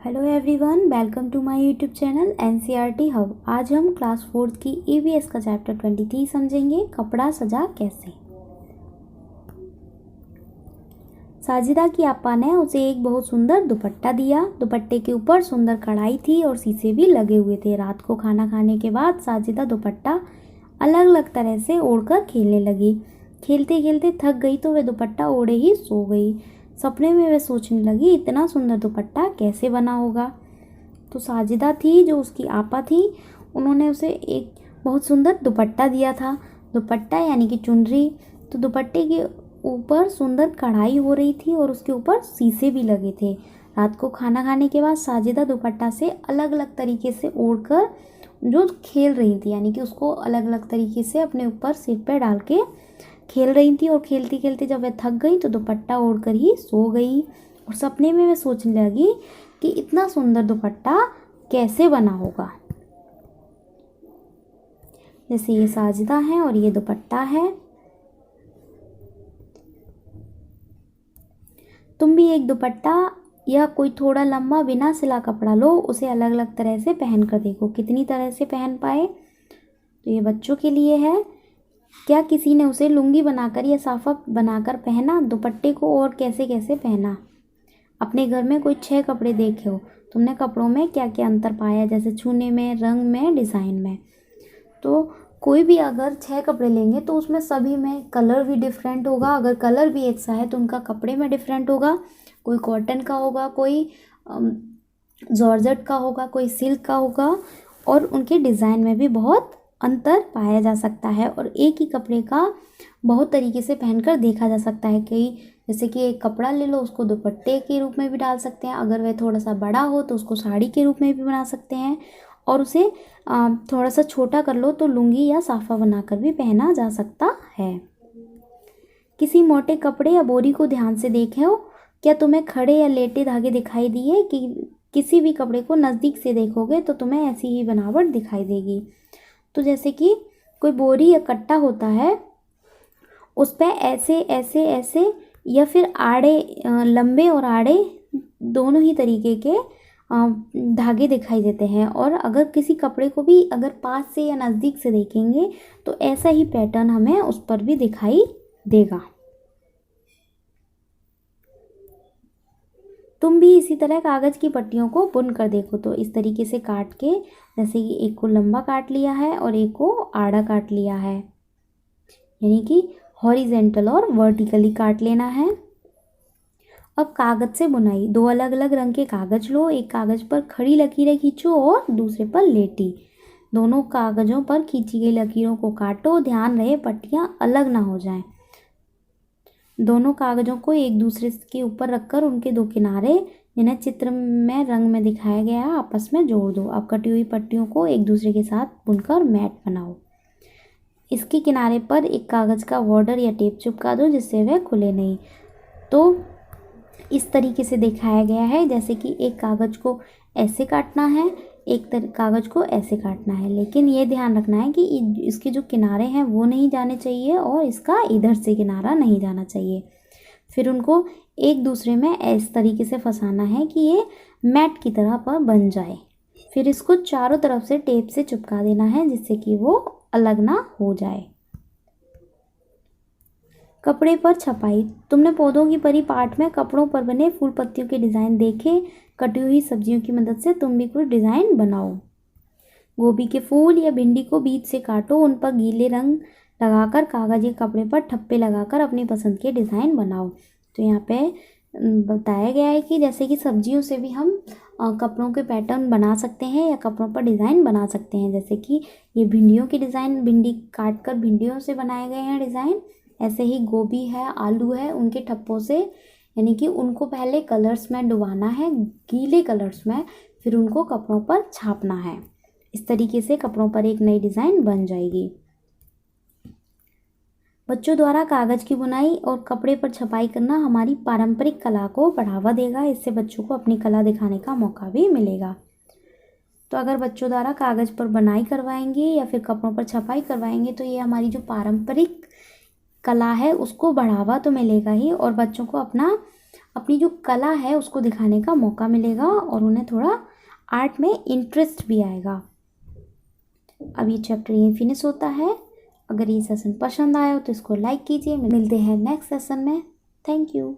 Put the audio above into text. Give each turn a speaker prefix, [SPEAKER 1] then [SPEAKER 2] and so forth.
[SPEAKER 1] Hello everyone, welcome to my YouTube channel NCERT hub. आज हम class 4 की EVS का चैप्टर 23 समझेंगे, कपड़ा सजा कैसे। साजिदा की आपा ने उसे एक बहुत सुंदर दुपट्टा दिया। दुपट्टे के ऊपर सुंदर कढ़ाई थी और शीशे भी लगे हुए थे। रात को खाना खाने के बाद साजिदा दुपट्टा अलग अलग तरह से ओढ़कर खेलने लगी। खेलते खेलते थक गई तो वह दुपट्टा ओढ़े ही सो गई। सपने में वह सोचने लगी, इतना सुंदर दुपट्टा कैसे बना होगा। तो साजिदा थी जो उसकी आपा थी, उन्होंने उसे एक बहुत सुंदर दुपट्टा दिया था। दुपट्टा यानी कि चुनरी। तो दुपट्टे के ऊपर सुंदर कढ़ाई हो रही थी और उसके ऊपर शीशे भी लगे थे। रात को खाना खाने के बाद साजिदा दुपट्टा से अलग अलग तरीके से ओढ़कर जो खेल रही थी, यानी कि उसको अलग अलग तरीके से अपने ऊपर सिर पे डाल के खेल रही थी। और खेलते खेलते जब वह थक गई तो दुपट्टा ओढ़कर ही सो गई। और सपने में वह सोचने लगी कि इतना सुंदर दुपट्टा कैसे बना होगा। जैसे ये साजिदा है और ये दुपट्टा है। तुम भी एक दुपट्टा या कोई थोड़ा लंबा बिना सिला कपड़ा लो, उसे अलग अलग तरह से पहन कर देखो कितनी तरह से पहन पाए। तो ये बच्चों के लिए है। क्या किसी ने उसे लुंगी बनाकर या साफा बनाकर पहना? दुपट्टे को और कैसे कैसे पहना? अपने घर में कोई 6 कपड़े देखे हो, तुमने कपड़ों में क्या क्या अंतर पाया, जैसे छूने में, रंग में, डिज़ाइन में। तो कोई भी अगर 6 कपड़े लेंगे तो उसमें सभी में कलर भी डिफरेंट होगा। अगर कलर भी एक सा है तो उनका कपड़े में डिफरेंट होगा। कोई कॉटन का होगा, कोई जॉर्जेट का होगा, कोई सिल्क का होगा। और उनके डिज़ाइन में भी बहुत अंतर पाया जा सकता है। और एक ही कपड़े का बहुत तरीके से पहनकर देखा जा सकता है। कई जैसे कि एक कपड़ा ले लो, उसको दुपट्टे के रूप में भी डाल सकते हैं। अगर वह थोड़ा सा बड़ा हो तो उसको साड़ी के रूप में भी बना सकते हैं। और उसे थोड़ा सा छोटा कर लो तो लुंगी या साफा बनाकर भी पहना जा सकता है। किसी मोटे कपड़े या बोरी को ध्यान से देखे हो, क्या तुम्हें खड़े या लेटे धागे दिखाई दिए? कि किसी भी कपड़े को नज़दीक से देखोगे तो तुम्हें ऐसी ही बनावट दिखाई देगी। तो जैसे कि कोई बोरी या कट्टा होता है, उस पर ऐसे ऐसे ऐसे या फिर आड़े, लंबे और आड़े दोनों ही तरीके के धागे दिखाई देते हैं। और अगर किसी कपड़े को भी अगर पास से या नज़दीक से देखेंगे तो ऐसा ही पैटर्न हमें उस पर भी दिखाई देगा। तुम भी इसी तरह कागज़ की पट्टियों को बुन कर देखो। तो इस तरीके से काट के, जैसे कि एक को लंबा काट लिया है और एक को आड़ा काट लिया है, यानी कि हॉरिजेंटल और वर्टिकली काट लेना है। अब कागज़ से बुनाई। 2 अलग अलग रंग के कागज़ लो, एक कागज़ पर खड़ी लकीरें खींचो और दूसरे पर लेटी। दोनों कागज़ों पर खींची गई लकीरों को काटो। ध्यान रहे पट्टियाँ अलग ना हो जाएं। दोनों कागज़ों को एक दूसरे के ऊपर रखकर उनके 2 किनारे, जिन्हें चित्र में रंग में दिखाया गया है, आपस में जोड़ दो। अब कटी हुई पट्टियों को एक दूसरे के साथ बुनकर मैट बनाओ। इसके किनारे पर एक कागज़ का बॉर्डर या टेप चिपका दो जिससे वह खुले नहीं। तो इस तरीके से दिखाया गया है, जैसे कि एक कागज़ को ऐसे काटना है, एक कागज़ को ऐसे काटना है। लेकिन ये ध्यान रखना है कि इसके जो किनारे हैं वो नहीं जाने चाहिए और इसका इधर से किनारा नहीं जाना चाहिए। फिर उनको एक दूसरे में इस तरीके से फंसाना है कि ये मैट की तरह पर बन जाए। फिर इसको चारों तरफ से टेप से चिपका देना है जिससे कि वो अलग ना हो जाए। कपड़े पर छपाई। तुमने पौधों की परी पाठ में कपड़ों पर बने फूल पत्तियों के डिज़ाइन देखे। कटी हुई सब्जियों की मदद से तुम भी कुछ डिज़ाइन बनाओ। गोभी के फूल या भिंडी को बीच से काटो, उन पर गीले रंग लगाकर कागज़ या कपड़े पर ठप्पे लगाकर अपनी पसंद के डिज़ाइन बनाओ। तो यहाँ पे बताया गया है कि जैसे कि सब्जियों से भी हम कपड़ों के पैटर्न बना सकते हैं या कपड़ों पर डिज़ाइन बना सकते हैं। जैसे कि ये भिंडियों के डिज़ाइन, भिंडी काट कर भिंडियों से बनाए गए हैं डिज़ाइन। ऐसे ही गोभी है, आलू है, उनके ठप्पों से, यानी कि उनको पहले कलर्स में डुबाना है, गीले कलर्स में, फिर उनको कपड़ों पर छापना है। इस तरीके से कपड़ों पर एक नई डिज़ाइन बन जाएगी। बच्चों द्वारा कागज़ की बुनाई और कपड़े पर छपाई करना हमारी पारंपरिक कला को बढ़ावा देगा। इससे बच्चों को अपनी कला दिखाने का मौका भी मिलेगा। तो अगर बच्चों द्वारा कागज़ पर बुनाई करवाएंगे या फिर कपड़ों पर छपाई करवाएंगे तो ये हमारी जो पारंपरिक कला है उसको बढ़ावा तो मिलेगा ही, और बच्चों को अपना अपनी जो कला है उसको दिखाने का मौका मिलेगा और उन्हें थोड़ा आर्ट में इंटरेस्ट भी आएगा। अब ये चैप्टर ये फिनिश होता है। अगर ये सेशन पसंद आया हो तो इसको लाइक कीजिए। मिलते हैं नेक्स्ट सेशन में। Thank you.